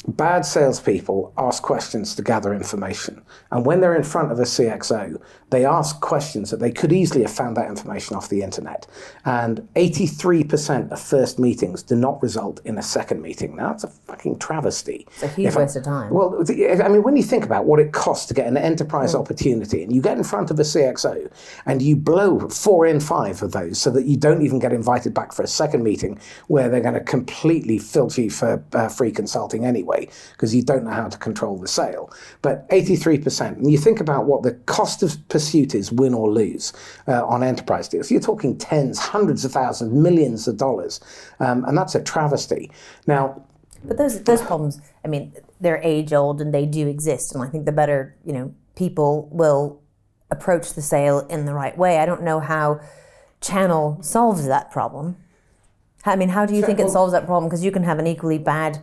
Bad salespeople ask questions to gather information. And when they're in front of a CXO, they ask questions that they could easily have found that information off the internet. And 83% of first meetings do not result in a second meeting. Now, that's a fucking travesty. It's a huge waste of time. Well, I mean, when you think about what it costs to get an enterprise opportunity, and you get in front of a CXO, and you blow 4 in 5 of those so that you don't even get invited back for a second meeting where they're going to completely filter you for free consulting anyway, because you don't know how to control the sale. But 83%, and you think about what the cost of pursuit is, win or lose, on enterprise deals. You're talking tens, hundreds of thousands, millions of dollars, and that's a travesty. Now, but those problems, I mean, they're age old and they do exist, and I think the better, people will approach the sale in the right way. I don't know how channel solves that problem. I mean, how do you think it solves that problem? Because you can have an equally bad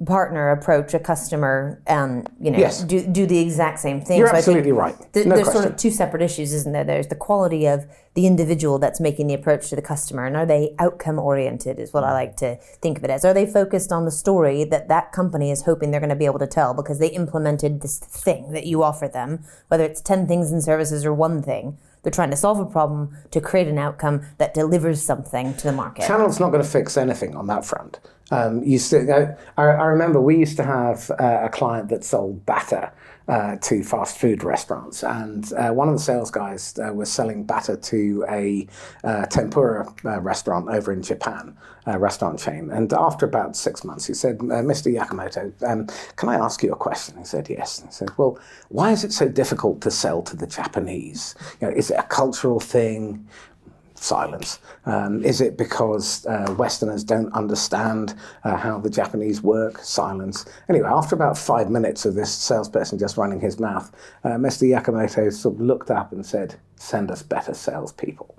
partner approach a customer and yes. do the exact same thing. You're so absolutely right. There's question. sort of two separate issues, isn't there? There's the quality of the individual that's making the approach to the customer, and are they outcome oriented is what I like to think of it as. Are they focused on the story that company is hoping they're going to be able to tell because they implemented this thing that you offer them, whether it's 10 things and services or one thing. They're trying to solve a problem to create an outcome that delivers something to the market. Channel's not going to fix anything on that front. I remember we used to have a client that sold batter to fast food restaurants, and one of the sales guys was selling batter to a tempura restaurant over in Japan, a restaurant chain. And after about 6 months, he said, "Mr. Yakamoto, can I ask you a question?" He said, "Yes." And he said, "Well, why is it so difficult to sell to the Japanese? Is it a cultural thing?" Silence. Is it because Westerners don't understand how the Japanese work? Silence. Anyway, after about 5 minutes of this salesperson just running his mouth, Mr. Yakamoto sort of looked up and said, "Send us better salespeople."